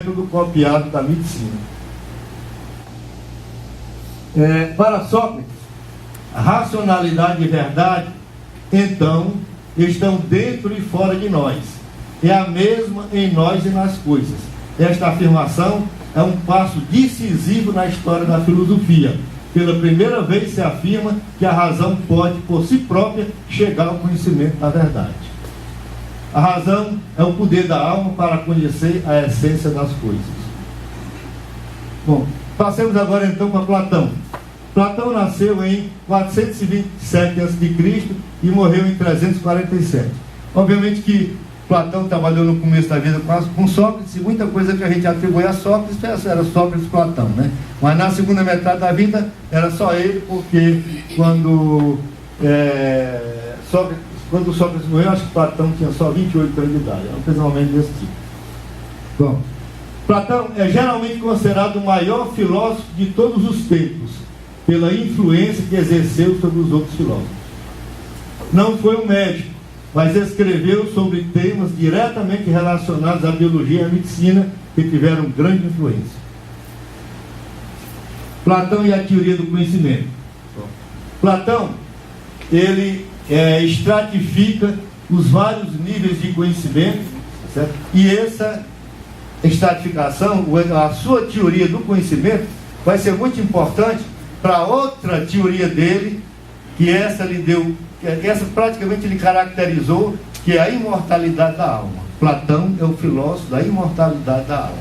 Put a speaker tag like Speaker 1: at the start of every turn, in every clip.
Speaker 1: método copiado da medicina. Para Sócrates, a racionalidade e verdade, então, estão dentro e fora de nós. É a mesma em nós e nas coisas. Esta afirmação é um passo decisivo na história da filosofia. Pela primeira vez se afirma que a razão pode, por si própria, chegar ao conhecimento da verdade. A razão é o poder da alma para conhecer a essência das coisas. Bom, passemos agora então para Platão. Platão nasceu em 427 a.C. e morreu em 347. Obviamente que Platão trabalhou no começo da vida com Sócrates, e muita coisa que a gente atribui a Sócrates era Sócrates e Platão, né? Mas na segunda metade da vida era só ele, porque quando Sócrates morreu, acho que Platão tinha só 28 anos de idade. Era um pensamento desse tipo. Bom, Platão é geralmente considerado o maior filósofo de todos os tempos, pela influência que exerceu sobre os outros filósofos. Não foi um médico, mas escreveu sobre temas diretamente relacionados à biologia e à medicina, que tiveram grande influência. Platão e a teoria do conhecimento. Platão, ele estratifica os vários níveis de conhecimento, certo? E essa estratificação, a sua teoria do conhecimento, vai ser muito importante para outra teoria dele, que essa praticamente ele caracterizou, que é a imortalidade da alma. Platão é o filósofo da imortalidade da alma.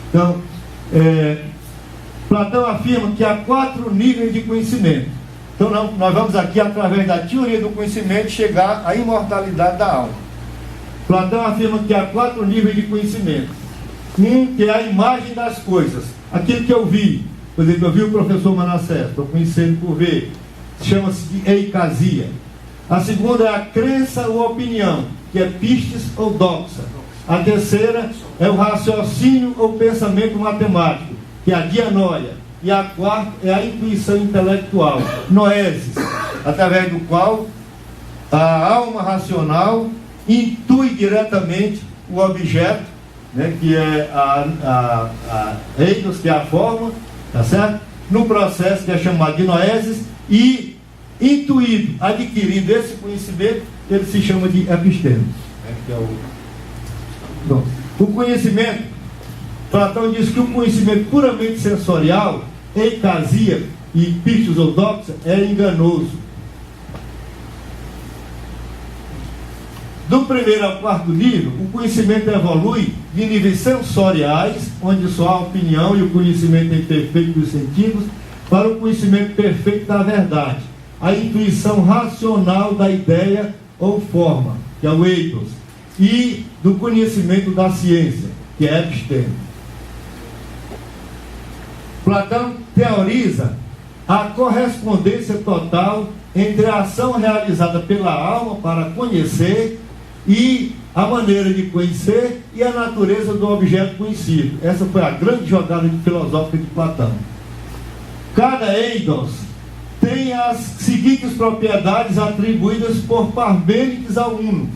Speaker 1: Então, Platão afirma que há 4 níveis de conhecimento. Então, nós vamos aqui, através da teoria do conhecimento, chegar à imortalidade da alma. Platão afirma que há 4 níveis de conhecimento. Um, que é a imagem das coisas. Aquilo que eu vi. Por exemplo, eu vi o professor Manassés, estou conhecendo por ver. Chama-se de eicasia. A segunda é a crença ou opinião, que é pistes ou doxa. A terceira é o raciocínio ou pensamento matemático, que é a dianoia. E a quarta é a intuição intelectual, noesis, através do qual a alma racional intui diretamente o objeto, né, que é a eidos, que é a forma, tá certo? No processo que é chamado de noesis, e intuído, adquirido esse conhecimento, ele se chama de episteme. Bom, o conhecimento, Platão diz que o conhecimento puramente sensorial, eicasia e pistos ou doxa, é enganoso. Do primeiro ao quarto nível, o conhecimento evolui de níveis sensoriais, onde só a opinião e o conhecimento imperfeito dos sentidos, para o conhecimento perfeito da verdade, a intuição racional da ideia ou forma, que é o eidos, e do conhecimento da ciência, que é episteme. Platão teoriza a correspondência total entre a ação realizada pela alma para conhecer e a maneira de conhecer e a natureza do objeto conhecido. Essa foi a grande jogada filosófica de Platão. Cada eidos tem as seguintes propriedades atribuídas por Parmênides ao Uno: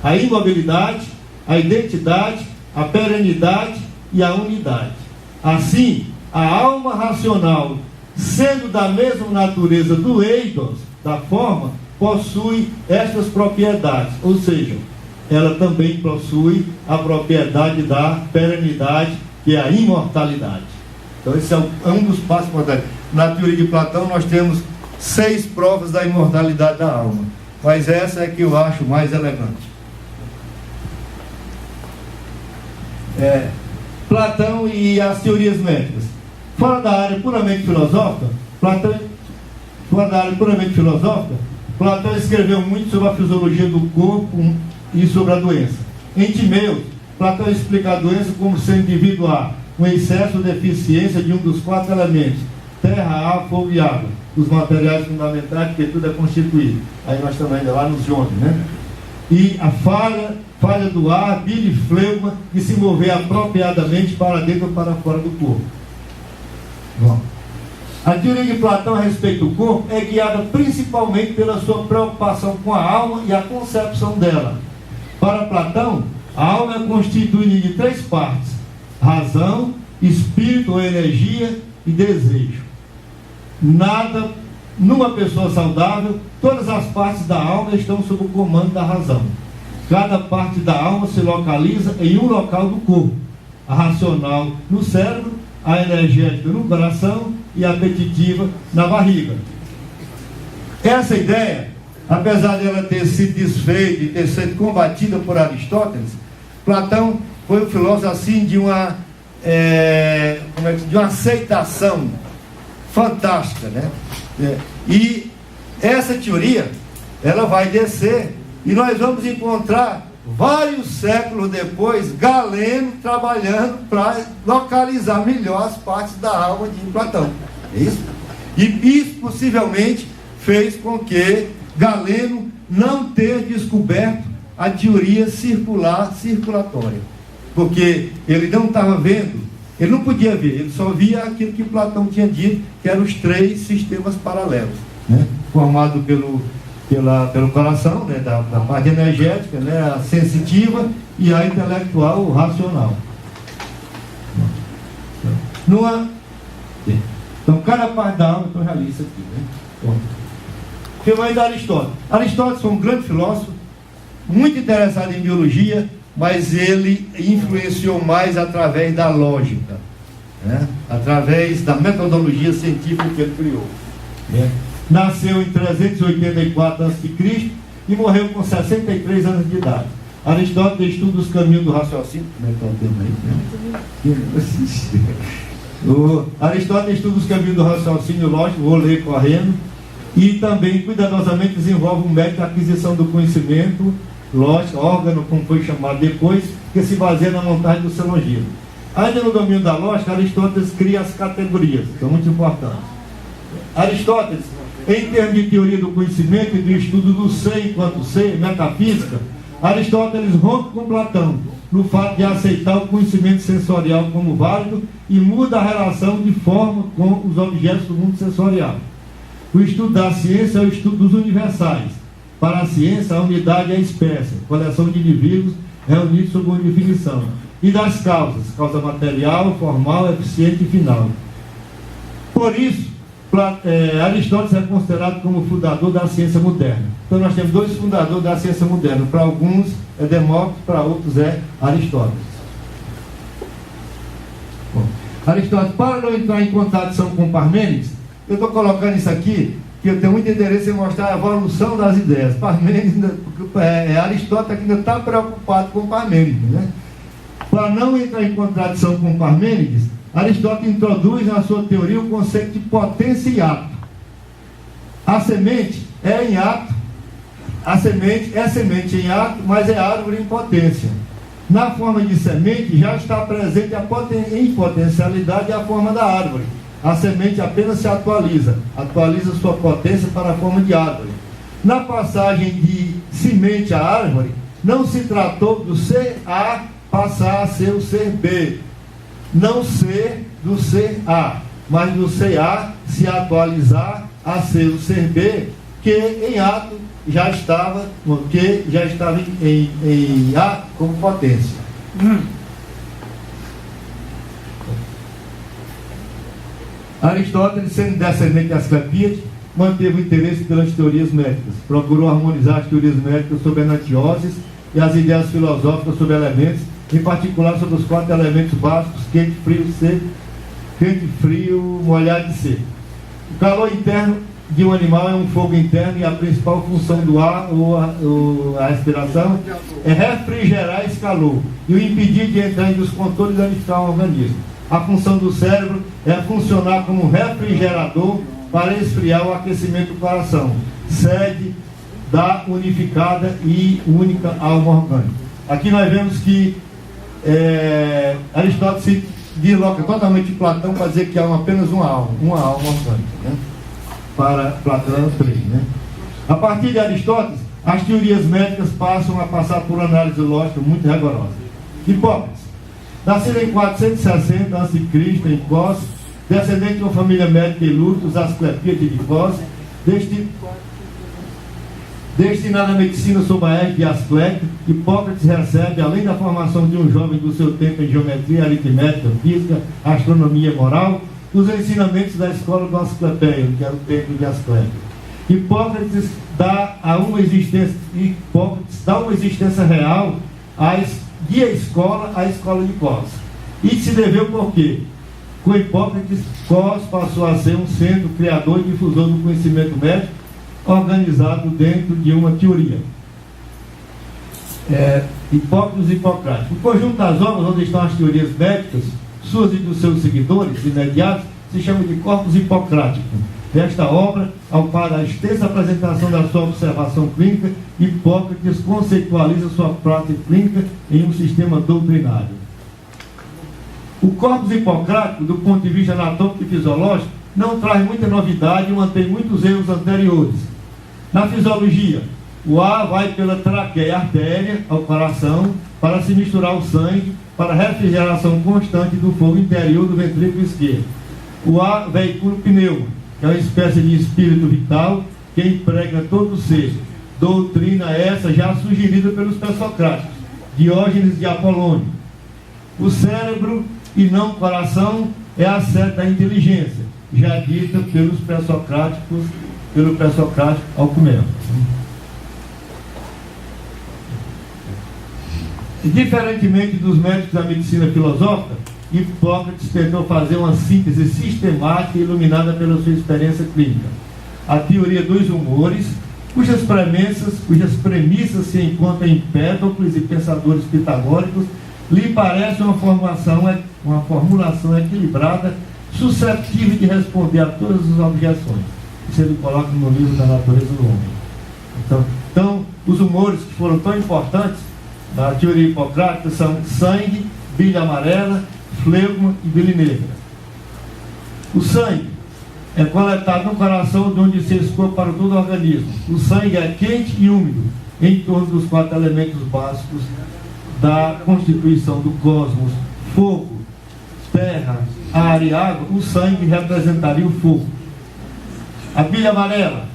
Speaker 1: a imobilidade, a identidade, a perenidade e a unidade. Assim, a alma racional, sendo da mesma natureza do eidos, da forma, possui estas propriedades, ou seja, ela também possui a propriedade da perenidade, que é a imortalidade. Então esse é um dos passos importantes. Na teoria de Platão nós temos 6 provas da imortalidade da alma, mas essa é que eu acho mais elegante. Platão e as teorias médicas. Fora da área puramente filosófica, Platão escreveu muito sobre a fisiologia do corpo e sobre a doença. Em Timeus, Platão explica a doença como sendo devido a um excesso ou deficiência de um dos 4 elementos: terra, ar, fogo e água, os materiais fundamentais, porque tudo é constituído. Aí nós estamos ainda lá nos Jones, né? E a falha do ar, bile e fleuma, de se mover apropriadamente para dentro ou para fora do corpo. Bom, a teoria de Platão a respeito do corpo é guiada principalmente pela sua preocupação com a alma e a concepção dela. Para Platão, a alma é constituída de 3 partes: razão, espírito ou energia e desejo. Nada, numa pessoa saudável, todas as partes da alma estão sob o comando da razão. Cada parte da alma se localiza em um local do corpo. A racional no cérebro, a energética no coração e a apetitiva na barriga. Essa ideia, apesar de ela ter sido desfeita e ter sido combatida por Aristóteles, Platão foi um filósofo assim de uma aceitação fantástica, né? E essa teoria, ela vai descer e nós vamos encontrar vários séculos depois Galeno trabalhando para localizar melhor as partes da alma de Platão. É isso? E isso possivelmente fez com que Galeno não tenha descoberto a teoria circulatória, porque ele não estava vendo, ele não podia ver, ele só via aquilo que Platão tinha dito, que eram os 3 sistemas paralelos, né? Formado pelo coração, né? da parte energética, né? A sensitiva e a intelectual, o racional. Então, cada parte da alma, então, realiza isso aqui, né? Bom. Que vai dar Aristóteles. Aristóteles foi um grande filósofo, muito interessado em biologia, mas ele influenciou mais através da lógica, né? Através da metodologia científica que ele criou, né? Nasceu em 384 a.C. e morreu com 63 anos de idade. Aristóteles estuda os caminhos do raciocínio. Como é que é o tema aí? Aristóteles estuda os caminhos do raciocínio lógico, vou ler correndo, e também cuidadosamente desenvolve um método de aquisição do conhecimento lógico, órgano, como foi chamado depois, que se baseia na montagem do silogismo. Ainda no domínio da lógica, Aristóteles cria as categorias, que são muito importantes. Aristóteles, em termos de teoria do conhecimento e do estudo do ser enquanto ser, metafísica, Aristóteles rompe com Platão no fato de aceitar o conhecimento sensorial como válido e muda a relação de forma com os objetos do mundo sensorial. O estudo da ciência é o estudo dos universais. Para a ciência, a unidade é a espécie, coleção de indivíduos reunidos sob uma definição. E das causas, causa material, formal, eficiente e final. Por isso, Aristóteles é considerado como o fundador da ciência moderna. Então nós temos 2 fundadores da ciência moderna. Para alguns é Demócrito, para outros é Aristóteles. Bom, Aristóteles, para não entrar em contradição com Parmênides, eu estou colocando isso aqui, que eu tenho muito interesse em mostrar a evolução das ideias. Parmênides, Aristóteles ainda está preocupado com Parmênides, né? Para não entrar em contradição com Parmênides, Aristóteles introduz na sua teoria o conceito de potência e ato. A semente é em ato, a semente é semente em ato, mas é árvore em potência. Na forma de semente já está presente em potencialidade a forma da árvore. A semente apenas se atualiza sua potência para a forma de árvore. Na passagem de semente a árvore, não se tratou do ser A passar a ser o ser B, não ser do ser A, mas do ser A se atualizar a ser o ser B, que em ato já estava em A como potência. Aristóteles, sendo descendente de Asclepíades, manteve o interesse pelas teorias médicas, procurou harmonizar as teorias médicas sobre anatioses e as ideias filosóficas sobre elementos, em particular sobre os 4 elementos básicos: quente, frio, seco, quente, frio, molhado e seco. O calor interno de um animal é um fogo interno e a principal função do ar, ou a respiração, é refrigerar esse calor e o impedir de entrar em descontrole e danificar o organismo. A função do cérebro é funcionar como um refrigerador para esfriar o aquecimento do coração, sede da unificada e única alma orgânica. Aqui nós vemos que Aristóteles se desloca totalmente de Platão para dizer que há apenas uma alma orgânica, né? Para Platão, 3, né? A partir de Aristóteles, as teorias médicas passam a passar por análise lógica muito rigorosa. Hipócrates, nascido em 460 a.C. em Cos, descendente de uma família médica ilustre, os Asclepíades de Cos, Destinado à medicina sob a égide de Asclepio, Hipócrates recebe, além da formação de um jovem do seu tempo em geometria, aritmética, física, astronomia e moral, os ensinamentos da escola do Asclepio, que era o templo de Asclepio. Hipócrates dá uma existência real e a escola de Cos. Isso se deveu por quê? Com Hipócrates, Cos passou a ser um centro criador e difusor do conhecimento médico, organizado dentro de uma teoria. Hipócrates e Hipocrates. O conjunto das obras onde estão as teorias médicas, suas e dos seus seguidores imediatos, se chama de corpus hipocrático. Desta obra, ao par da extensa apresentação da sua observação clínica, Hipócrates conceitualiza sua prática clínica em um sistema doutrinário. O corpus hipocrático, do ponto de vista anatômico e fisiológico, não traz muita novidade e mantém muitos erros anteriores. Na fisiologia, o ar vai pela traqueia e artéria ao coração para se misturar ao sangue para a refrigeração constante do fogo interior do ventrículo esquerdo. O ar veicula o pneuma, que é uma espécie de espírito vital que impregna todo o ser. Doutrina essa já sugerida pelos pré-socráticos, Diógenes de Apolônio. O cérebro e não o coração é a sede da inteligência, já dita pelo pré-socrático Alcmeno. Diferentemente dos médicos da medicina filosófica, Hipócrates tentou fazer uma síntese sistemática e iluminada pela sua experiência clínica. A teoria dos humores, cujas premissas se encontram em Empédocles e pensadores pitagóricos, lhe parece uma formulação equilibrada, suscetível de responder a todas as objeções. Isso ele coloca no livro da natureza do homem. Então, os humores que foram tão importantes na teoria hipocrática são sangue, bile amarela, fleuma e bile negra. O sangue é coletado no coração, de onde se escoa para todo o organismo. O sangue é quente e úmido, em torno dos 4 elementos básicos da constituição do cosmos: fogo, terra, ar e água. O sangue representaria o fogo. A bile amarela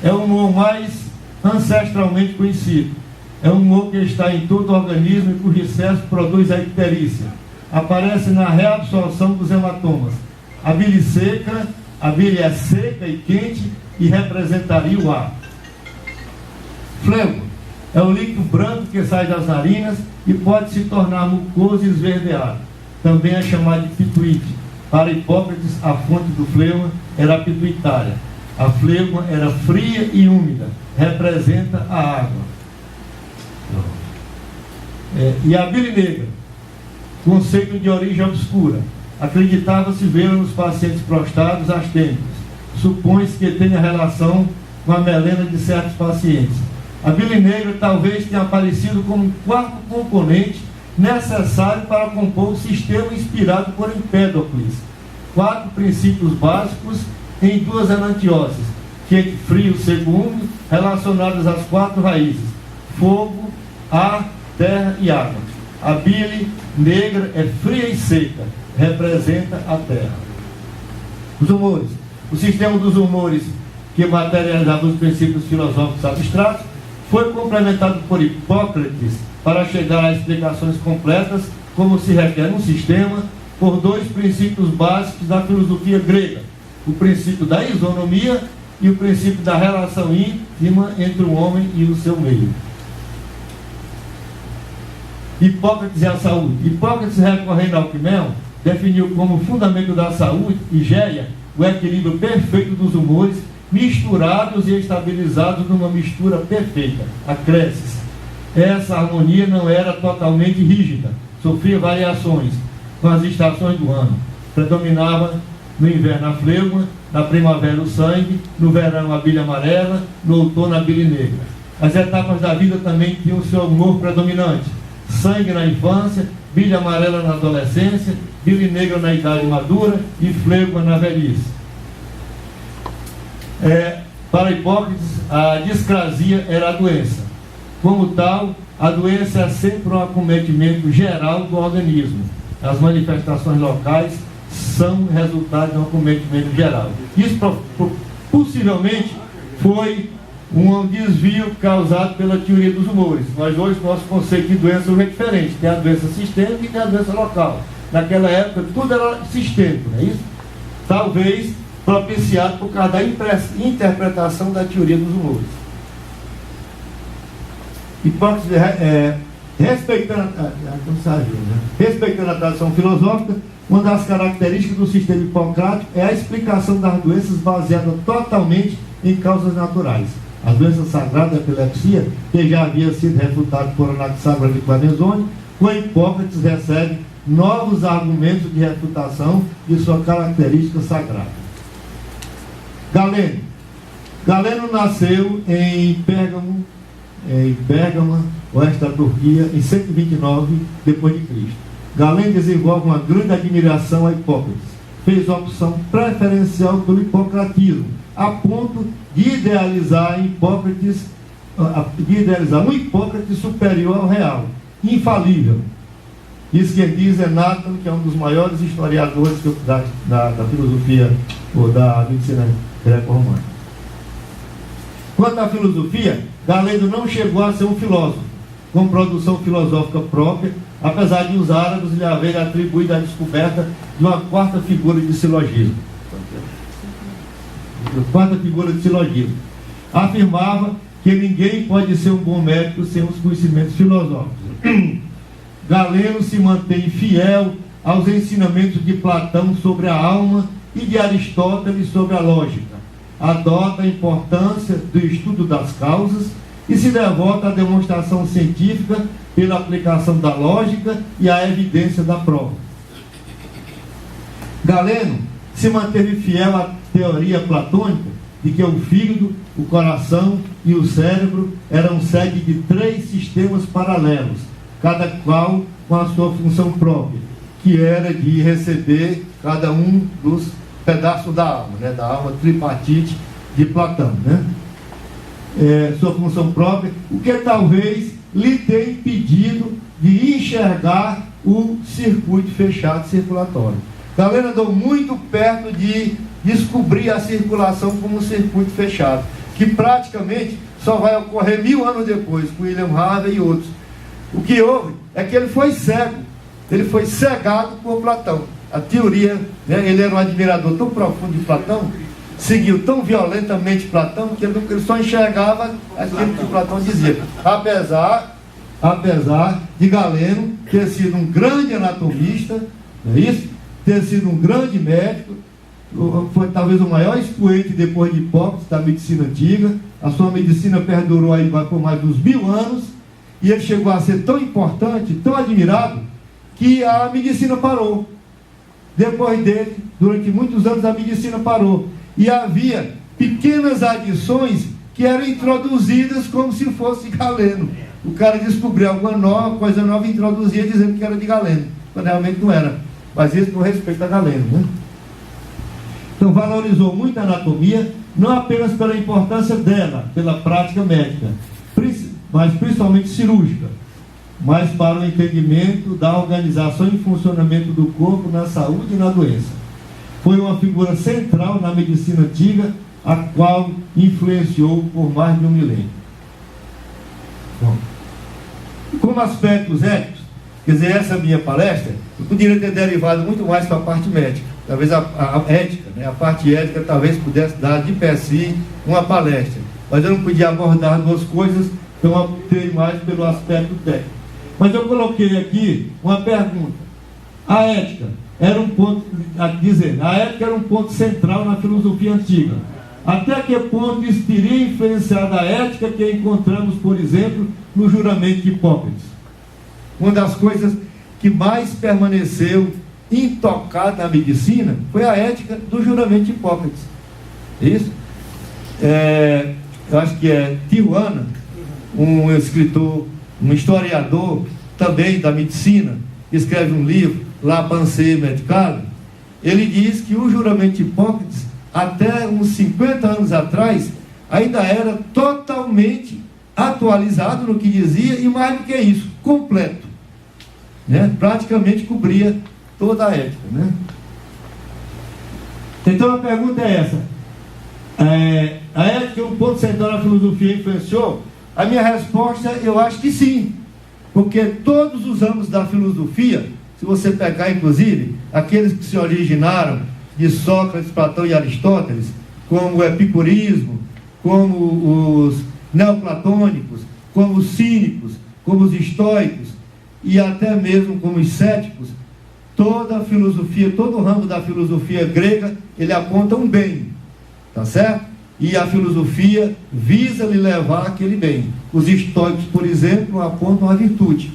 Speaker 1: é o humor mais ancestralmente conhecido. É um humor que está em todo o organismo e cujo excesso produz a icterícia. Aparece na reabsorção dos hematomas. A bile é seca e quente e representaria o ar. Fleuma é o líquido branco que sai das narinas e pode se tornar mucoso e esverdeado. Também é chamado de pituite. Para Hipócrates, a fonte do fleuma era a pituitária. A fleuma era fria e úmida, representa a água. E a bile negra, conceito de origem obscura, acreditava-se vê-la nos pacientes prostrados astênicos. Supõe-se que tenha relação com a melena de certos pacientes. A bile negra talvez tenha aparecido como um quarto componente necessário para compor o sistema inspirado por Empédocles. 4 princípios básicos em 2 enantioses: quente, frio, seco, úmido, relacionados às 4 raízes: fogo, ar, terra e água. A bile negra é fria e seca, representa a terra. Os humores. O sistema dos humores, que materializava os princípios filosóficos abstratos, foi complementado por Hipócrates para chegar a explicações completas, como se requer um sistema, por 2 princípios básicos da filosofia grega: o princípio da isonomia e o princípio da relação íntima entre o homem e o seu meio. Hipócrates e a saúde. Hipócrates, recorrendo ao Alcmeno, definiu como fundamento da saúde, Higéia, o equilíbrio perfeito dos humores, misturados e estabilizados numa mistura perfeita, a cresces. Essa harmonia não era totalmente rígida, sofria variações com as estações do ano. Predominava no inverno a fleuma, na primavera o sangue, no verão a bile amarela, no outono a bile negra. As etapas da vida também tinham seu humor predominante: sangue na infância, bile amarela na adolescência, bile negra na idade madura e fleuma na velhice. Para Hipócrates, a discrasia era a doença. Como tal, a doença é sempre um acometimento geral do organismo. As manifestações locais são resultado de um acometimento geral. Isso possivelmente foi um desvio causado pela teoria dos humores. Mas hoje nosso conceito de doença é diferente. Tem a doença sistêmica e tem a doença local. Naquela época tudo era sistêmico, não é isso? Talvez propiciado por causa da interpretação da teoria dos humores. Hipócrates, respeitando a tradição filosófica, uma das características do sistema hipocrático é a explicação das doenças baseada totalmente em causas naturais. A doença sagrada da epilepsia, que já havia sido refutada por Anaxágoras e Clamezone, com Hipócrates recebe novos argumentos de refutação de sua característica sagrada. Galeno. Galeno nasceu em Pérgamo, oeste da Turquia, em 129 d.C. Galeno desenvolve uma grande admiração a Hipócrates. Fez a opção preferencial pelo hipocratismo, a ponto de idealizar um Hipócrates superior ao real, infalível. Isso que diz Nathan, que é um dos maiores historiadores da filosofia ou da medicina greco-romana. Quanto à filosofia, Galeno não chegou a ser um filósofo, com produção filosófica própria, apesar de os árabes lhe haverem atribuído a descoberta de uma quarta figura de silogismo. Afirmava que ninguém pode ser um bom médico sem os conhecimentos filosóficos. Galeno se mantém fiel aos ensinamentos de Platão sobre a alma e de Aristóteles sobre a lógica. Adota a importância do estudo das causas e se devota à demonstração científica pela aplicação da lógica e à evidência da prova. Galeno se manteve fiel à teoria platônica de que o fígado, o coração e o cérebro eram sede de 3 sistemas paralelos, cada qual com a sua função própria, que era de receber cada um dos pedaços da alma, né, da alma tripartite de Platão, né? Sua função própria, o que talvez lhe tenha impedido de enxergar o circuito fechado circulatório. Galeno andou muito perto de descobrir a circulação como um circuito fechado, que praticamente só vai ocorrer 1000 anos depois, com William Harvey e outros. O que houve é que ele foi cego, ele foi cegado por Platão. A teoria, né, ele era um admirador tão profundo de Platão, seguiu tão violentamente Platão, que ele só enxergava aquilo que Platão dizia. Apesar de Galeno ter sido um grande anatomista, não é isso? Ter sido um grande médico, foi talvez o maior expoente depois de Hipócrates da medicina antiga. A sua medicina perdurou aí por mais uns 1000 anos, e ele chegou a ser tão importante, tão admirado, que a medicina parou. Depois dele, durante muitos anos, a medicina parou. E havia pequenas adições que eram introduzidas como se fosse Galeno. O cara descobriu alguma coisa nova e introduzia dizendo que era de Galeno, quando realmente não era. Mas isso com respeito a Galeno, né? Então valorizou muito a anatomia, não apenas pela importância dela, pela prática médica, mas principalmente cirúrgica, mas para o entendimento da organização e funcionamento do corpo na saúde e na doença. Foi uma figura central na medicina antiga, a qual influenciou por mais de um milênio. Bom, como aspectos éticos, quer dizer, essa minha palestra, eu poderia ter derivado muito mais para a parte médica. Talvez a ética, né, a parte ética talvez pudesse dar de per si uma palestra. Mas eu não podia abordar 2 coisas, então eu optei mais pelo aspecto técnico. Mas eu coloquei aqui uma pergunta. A ética era um ponto, a ética era um ponto central na filosofia antiga. Até que ponto isso teria influenciado a ética que encontramos, por exemplo, no juramento de Hipócrates? Uma das coisas que mais permaneceu intocada na medicina foi a ética do juramento de Hipócrates. Isso? Eu acho que é Tijuana, um escritor, um historiador também da medicina, que escreve um livro, La Pensée Médicale. Ele diz que o juramento de Hipócrates, até uns 50 anos atrás, ainda era totalmente atualizado no que dizia, e mais do que isso, completo, né? Praticamente cobria toda a ética, né? Então a pergunta é essa: a ética é um ponto central na filosofia, influenciou? A minha resposta, eu acho que sim. Porque todos os ramos da filosofia, se você pegar inclusive aqueles que se originaram de Sócrates, Platão e Aristóteles, como o epicurismo, como os neoplatônicos, como os cínicos, como os estoicos e até mesmo como os céticos, toda a filosofia, todo o ramo da filosofia grega, ele aponta um bem, tá certo? E a filosofia visa lhe levar aquele bem. Os estoicos, por exemplo, apontam a virtude.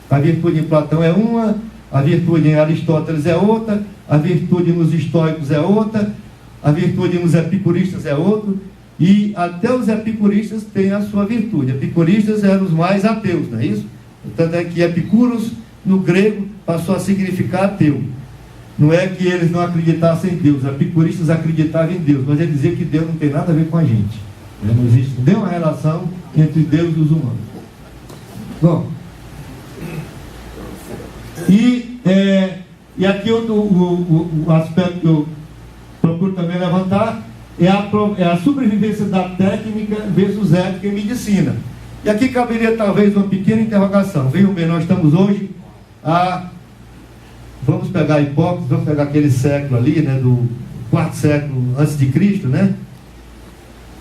Speaker 1: A virtude em Platão é uma, a virtude em Aristóteles é outra, a virtude nos estoicos é outra, a virtude nos epicuristas é outra, e até os epicuristas têm a sua virtude. Epicuristas eram os mais ateus, não é isso? Tanto é que Epicuros, no grego, passou a significar ateu. Não é que eles não acreditassem em Deus, os epicuristas acreditavam em Deus, mas ele dizia que Deus não tem nada a ver com a gente. Não existe nenhuma relação entre Deus e os humanos. Bom, e aqui o aspecto que eu procuro também levantar é a sobrevivência da técnica versus ética em medicina. E aqui caberia talvez uma pequena interrogação. Vejam bem, nós estamos hoje vamos pegar Hipócrates, vamos pegar aquele século ali, né, do 4º século antes de Cristo, né?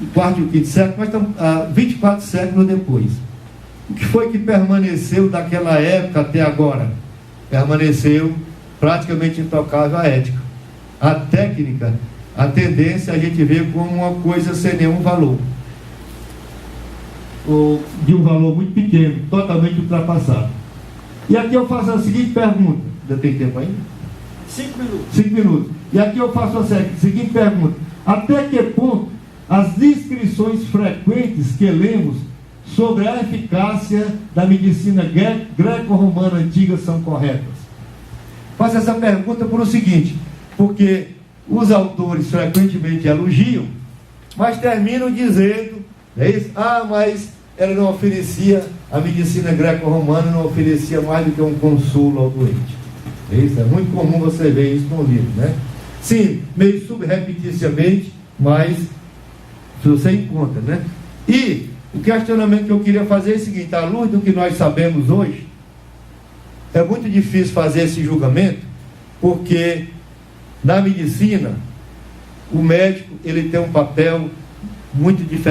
Speaker 1: O 4º e o 5º século, nós estamos 24 séculos depois. O que foi que permaneceu daquela época até agora? Permaneceu praticamente intocável a ética. A técnica, a tendência a gente vê como uma coisa sem nenhum valor. Ou de um valor muito pequeno, totalmente ultrapassado. E aqui eu faço a seguinte pergunta. Ainda tem tempo ainda?
Speaker 2: 5 minutos.
Speaker 1: 5 minutos. E aqui eu faço a seguinte pergunta. Até que ponto as descrições frequentes que lemos sobre a eficácia da medicina greco-romana antiga são corretas? Faço essa pergunta por o seguinte, porque os autores frequentemente elogiam, mas terminam dizendo, é isso? Mas ela não oferecia, a medicina greco-romana não oferecia mais do que um consolo ao doente. É isso? É muito comum você ver isso no livro, né? Sim, meio subrepeticiamente, mas você encontra, né? E o questionamento que eu queria fazer é o seguinte: à luz do que nós sabemos hoje, é muito difícil fazer esse julgamento, porque na medicina o médico ele tem um papel muito diferente